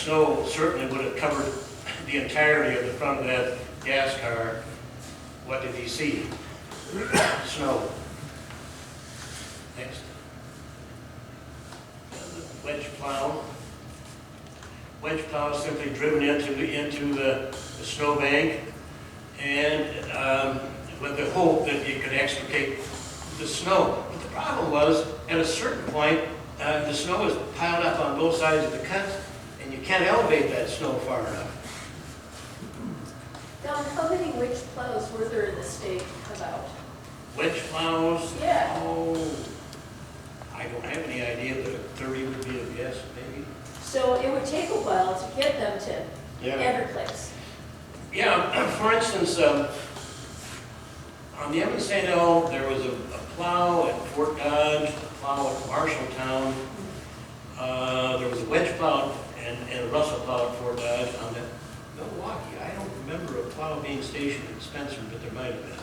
snow certainly would have covered the entirety of the front of that gas car. What did he see? Snow. Next. The wedge plow. Wedge plow is simply driven into the snowbank, and with the hope that it could extricate the snow. But the problem was, at a certain point, the snow is piled up on both sides of the cuts, and you can't elevate that snow far enough. Don, how many wedge plows were there in the state about? Wedge plows? Yeah. Oh, I don't have any idea, but 30 would be a guess, maybe. So it would take a while to get them to every place. Yeah, for instance, on the Evans St. L, there was a plow at Fort Dodge, a plow at Marshalltown. There was a wedge plow and a Russell plow at Fort Dodge. On the Milwaukee, I don't remember a plow being stationed in Spencer, but there might have been.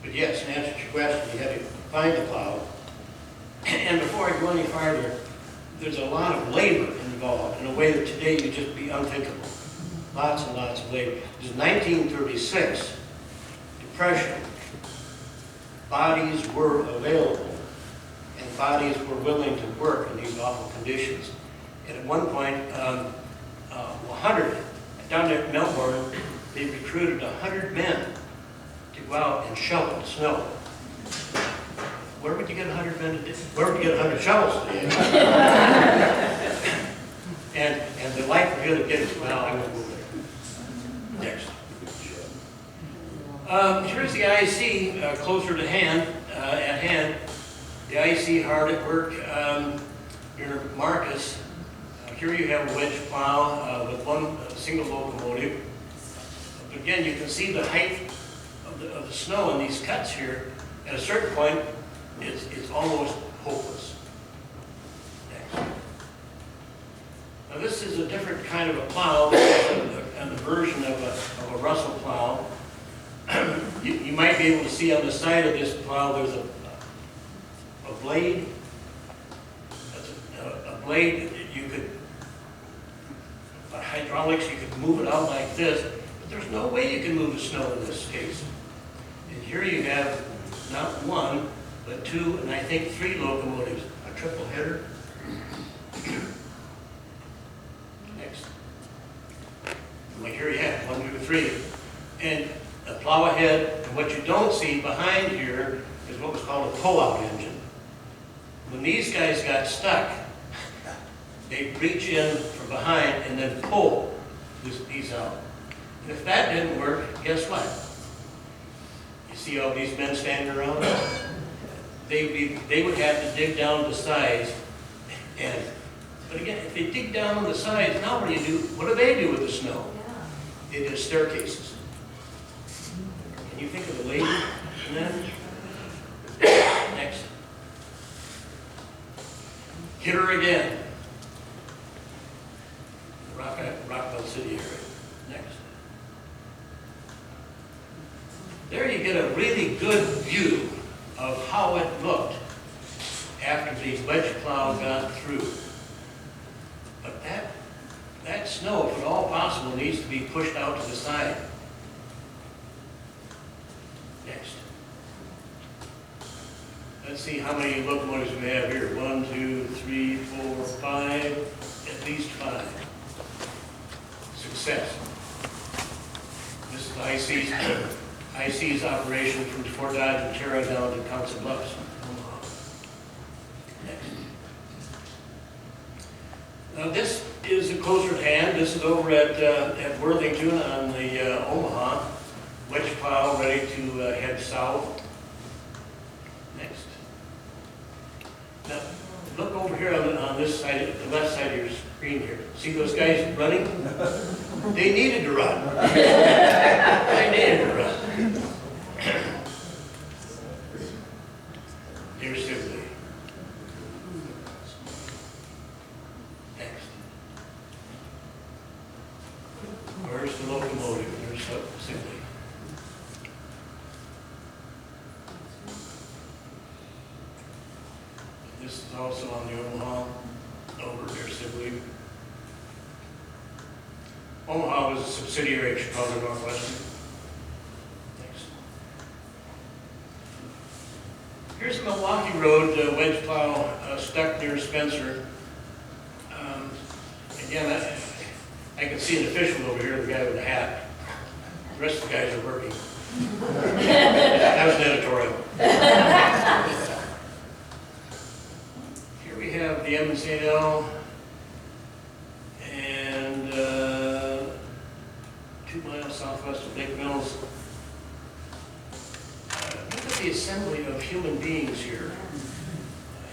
But yes, in answer to your question, you had to find the plow. And before I go any farther, there's a lot of labor involved in a way that today would just be unthinkable. Lots and lots of labor. It was 1936, Depression. Bodies were available, and bodies were willing to work in these awful conditions. And at one point, 100, down at Melbourne, they recruited 100 men to go out and shovel the snow. Where would you get 100 men to do? Where would you get 100 shovels to do? and the likelihood of getting, well, I won't move there. Next. Here's the IC closer to hand, at hand. The IC hard at work near Marcus. Here you have a wedge plow with one single locomotive. But again, you can see the height of the snow in these cuts here. At a certain point, it's almost hopeless. Next. Now this is a different kind of a plow, and the version of a Russell plow. You might be able to see on the side of this plow there's a blade. That's a blade that you could, by hydraulics, you could move it out like this, but there's no way you can move the snow in this case. And here you have not one, but two, and I think three locomotives, a triple header. Next. Well, here you have 1, 2, 3. And a plow ahead, and what you don't see behind here is what was called a pull-out engine. When these guys got stuck, they'd reach in from behind and then pull these out. And if that didn't work, guess what? You see all these men standing around? They would have to dig down the sides. But again, if they dig down on the sides, now what do? What do they do with the snow? They do staircases. Can you think of the labor in that? Next. Hit her again. Rockville City area. Next. There you get a really good view of how it looked after the wedge plow got through. But that snow, if at all possible, needs to be pushed out to the side. Next. Let's see how many locomotives we have here. 1, 2, 3, 4, 5, at least 5. Success. This is IC's operation from Fort Dodge and Terra down to Council Bluffs. Next. Now this is a closer at hand. This is over at Worthington on the Omaha. Wedge plow ready to head south. Next. Now, look over here on this side, the left side of your screen here. See those guys running? They needed to run. They needed to run. Here's Sibley. Next. Where's the locomotive? There's Sibley. This is also on the Omaha, over near Sibley. Omaha was a subsidiary of Chicago Northwestern. Next. Here's the Milwaukee Road wedge plow stuck near Spencer. Again, I can see an official over here, the guy with the hat. The rest of the guys are working. That was an editorial. Here we have the Edmond St. L. and 2 miles southwest of Lake Mills. Look at the assembly of human beings here.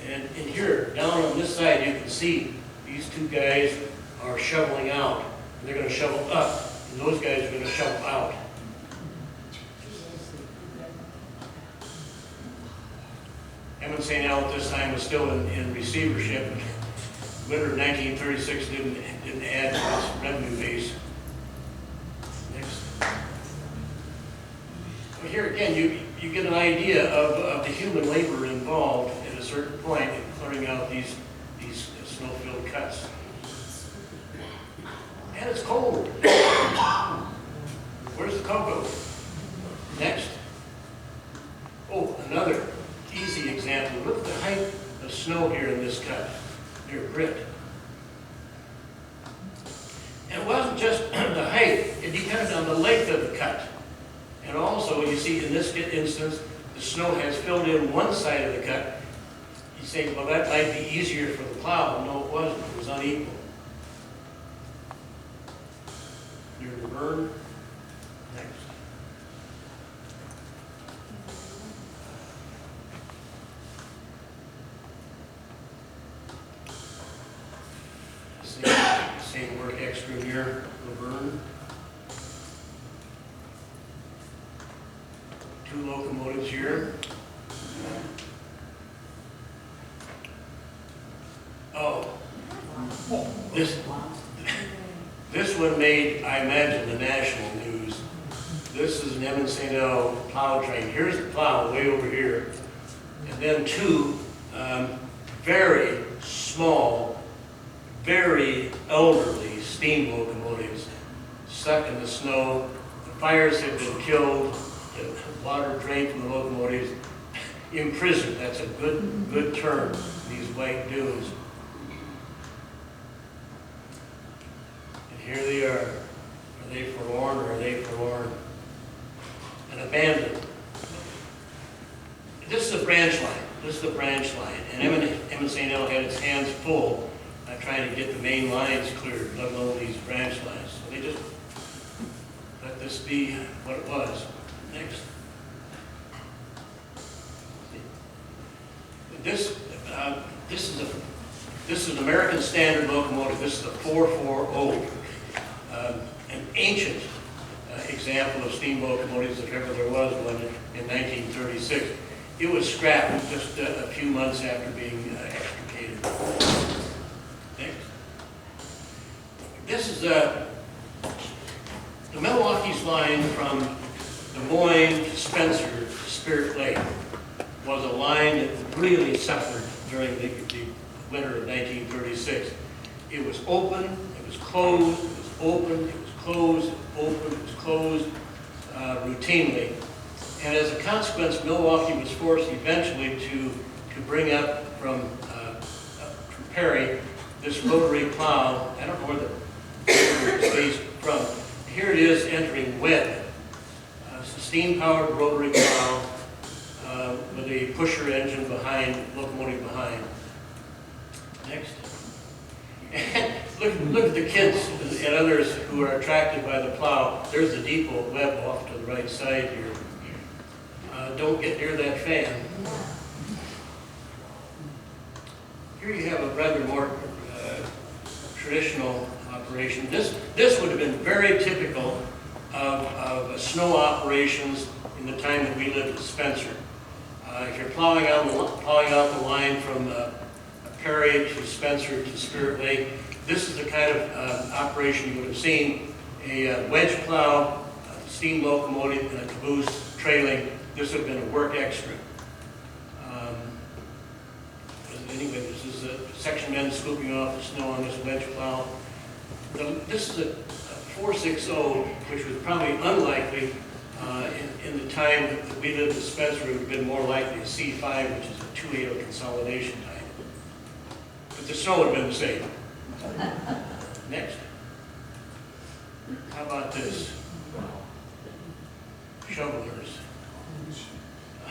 And here, down on this side, you can see these 2 guys are shoveling out. And they're going to shovel up, and those guys are going to shovel out. Edmond St. L at this time was still in receivership. Winter of 1936 didn't add to its revenue base. Next. Well, here again, you get an idea of the human labor involved at a certain point in clearing out these snow-filled cuts. And it's cold. Where's the cocoa? Next. Oh, another easy example. Look at the height of snow here in this cut. Near Britt. And it wasn't just the height, it depended on the length of the cut. And also, you see in this instance, the snow has filled in one side of the cut. You say, well, that might be easier for the plow. No, it wasn't. It was unequal. Near the burn. Next. Same work extra near Laverne. 2 locomotives here. Oh, this one made, I imagine, the national news. This is an Edmond St. L plow train. Here's the plow way over here. And then 2 very small, very elderly steam locomotives stuck in the snow. The fires have been killed, the water drained from the locomotives, imprisoned. That's a good term, these white dunes. And here they are. Are they forlorn or are they forlorn? And abandoned. This is a branch line. This is the branch line. And Edmond St. L had its hands full trying to get the main lines cleared, let alone these branch lines. So they just let this be what it was. Next. This is an American Standard locomotive. This is the 440, an ancient example of steam locomotives, if ever there was one, in 1936. It was scrapped just a few months after being extricated. This is the Milwaukee's line from Des Moines to Spencer to Spirit Lake was a line that really suffered during the winter of 1936. It was open, it was closed, it was open, it was closed, it was open, it was closed routinely. And as a consequence, Milwaukee was forced eventually to bring up from Perry this rotary plow. I don't know where the space from. Here it is entering Webb. It's a steam-powered rotary plow with a pusher engine behind, locomotive behind. Next. And look at the kids and others who are attracted by the plow. There's the depot at Webb off to the right side here. Don't get near that fan. Here you have a rather more traditional operation. This would have been very typical of snow operations in the time that we lived at Spencer. If you're plowing out the line from Perry to Spencer to Spirit Lake, this is the kind of operation you would have seen: a wedge plow, a steam locomotive, and a caboose trailing. This would have been a work extra. Anyway, this is section men scooping off the snow on this wedge plow. This is a 460, which was probably unlikely in the time that we lived in Spencer. It would have been more likely a C5, which is a 280 consolidation type. But the snow would have been the same. Next. How about this? Shovelers.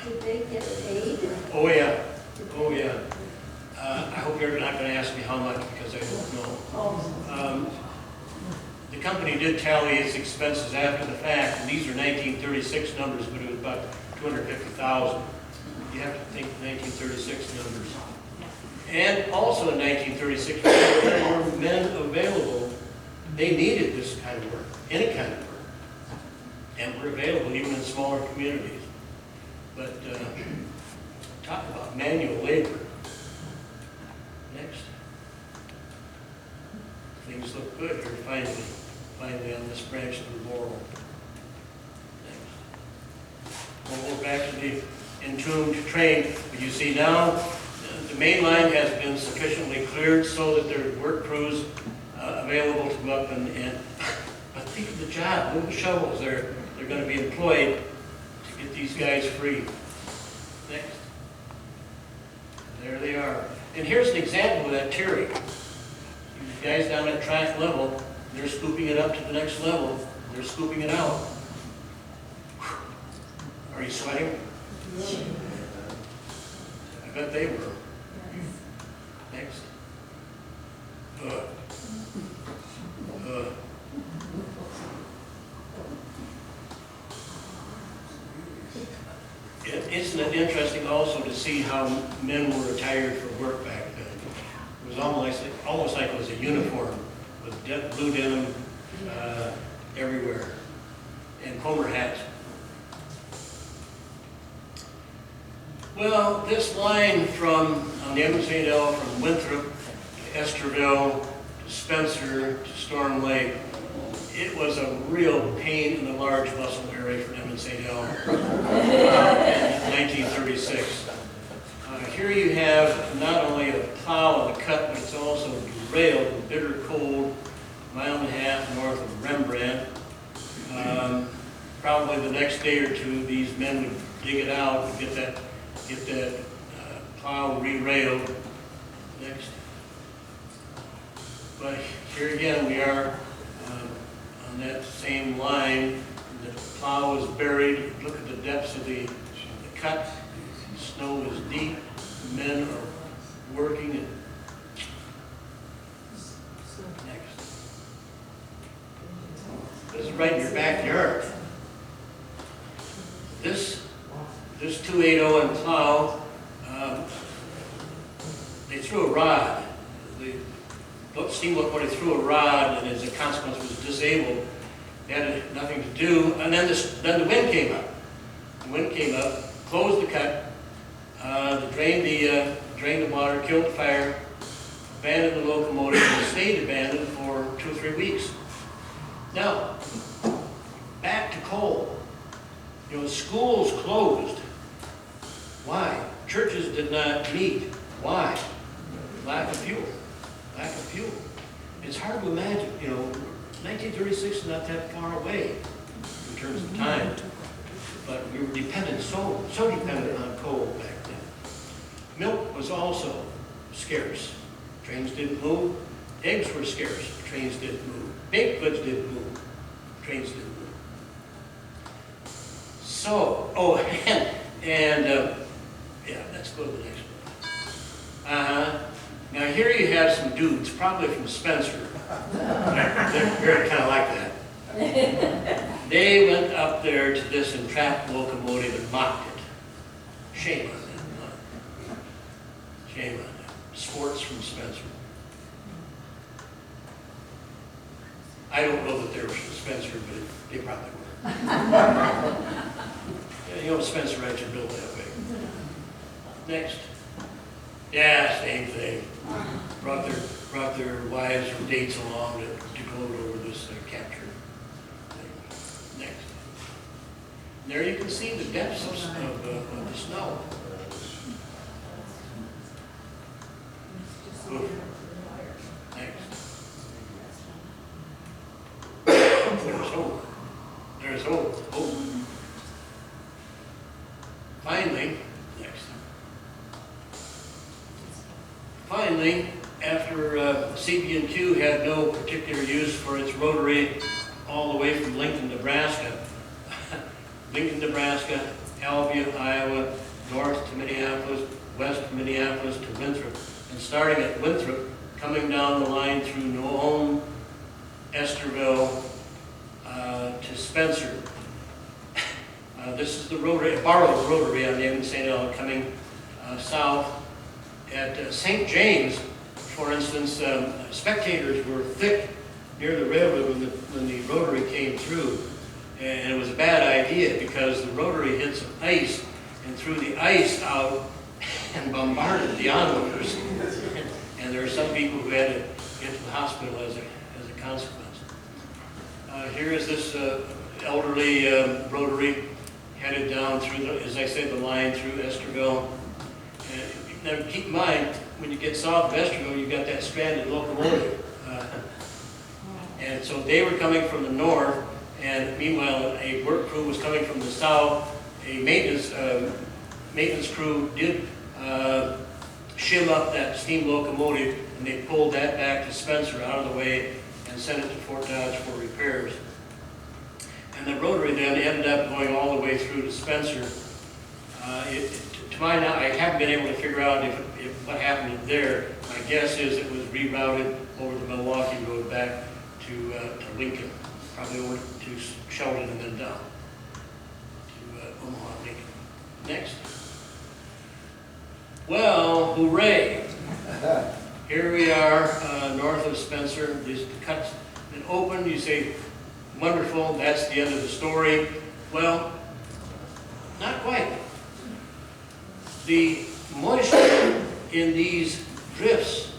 Did they get paid? Oh, yeah. Oh, yeah. I hope you're not going to ask me how much, because I don't know. Oh, The company did tally its expenses after the fact, and these are 1936 numbers, but it was about 250,000. You have to think 1936 numbers. And also in 1936, when there were men available, they needed this kind of work, any kind of work, and were available even in smaller communities. But talk about manual labor. Next. Things look good here finally on this branch of the laurel. Next. We'll go back to the entombed train. But you see now the main line has been sufficiently cleared so that there are work crews available to go up and but think of the job, look at the shovels. They're going to be employed to get these guys free. Next. There they are. And here's an example of that tearing. These guys down at track level, they're scooping it up to the next level. They're scooping it out. Are you sweating? I bet they were. Next. Isn't it interesting also to see how men were attired for work back then? It was almost like it was a uniform with blue denim everywhere and Homer hats. Well, this line from on the Edmund St. L. from Winthrop to Esterville to Spencer to Storm Lake, it was a real pain in the large muscle area for Edmund St. L. in 1936. Here you have not only a plow on the cut, but it's also derailed in bitter cold, a mile and a half north of Rembrandt. Probably the next day or two, these men would dig it out and get that plow re-railed. Next. But here again, we are on that same line. The plow is buried. Look at the depths of the cut. The snow is deep. The men are working. And next. This is right in your backyard. This 280 and plow, they threw a rod. The steam locomotive threw a rod, and as a consequence was disabled. They had nothing to do, and then the wind came up. The wind came up, closed the cut, drained the water, killed the fire, abandoned the locomotive, and stayed abandoned for 2 or 3 weeks. Now, back to coal. Schools closed. Why? Churches did not meet. Why? Lack of fuel. Lack of fuel. It's hard to imagine, 1936 is not that far away in terms of time, but we were dependent, so dependent on coal back then. Milk was also scarce. Trains didn't move. Eggs were scarce. Trains didn't move. Baked goods didn't move. Trains didn't move. So, yeah, let's go to the next one. Now here you have some dudes, probably from Spencer. They're kind of like that. They went up there to this entrapped locomotive and mocked it. Shame on them. Shame on them. Sports from Spencer. I don't know that they were from Spencer, but they probably were. Yeah, Spencerites are built that way. Next. Yeah, same thing. Brought their wives or dates along to gloat over this capture thing. Next. And there you can see the depths of the snow. Oof. Next. it's over. Oh. Finally, Finally, after CB&Q had no particular use for its rotary all the way from Lincoln, Nebraska, Albion, Iowa, north to Minneapolis, west to Minneapolis to Winthrop, and starting at Winthrop, coming down the line through Nome, Esterville, to Spencer. This is the rotary, a borrowed rotary on the Edmund St. L coming south. At St. James, for instance, spectators were thick near the railroad when the rotary came through. And it was a bad idea because the rotary hit some ice and threw the ice out and bombarded the onlookers. And there are some people who had to get to the hospital as a consequence. Here is this elderly rotary headed down through, as I said, the line through Esterville. Now keep in mind, when you get south of Esterville, you've got that stranded locomotive. And so they were coming from the north, and meanwhile a work crew was coming from the south. A maintenance crew did shim up that steam locomotive, and they pulled that back to Spencer out of the way and sent it to Fort Dodge for repairs. And the rotary then ended up going all the way through to Spencer. To my knowledge, I haven't been able to figure out if what happened there. My guess is it was rerouted over the Milwaukee Road back to Lincoln, probably over to Sheldon and then down to Omaha, Lincoln. Next. Well, hooray! Here we are, north of Spencer. This cut's been opened. You say, wonderful, that's the end of the story. Well, not quite. The moisture in these drifts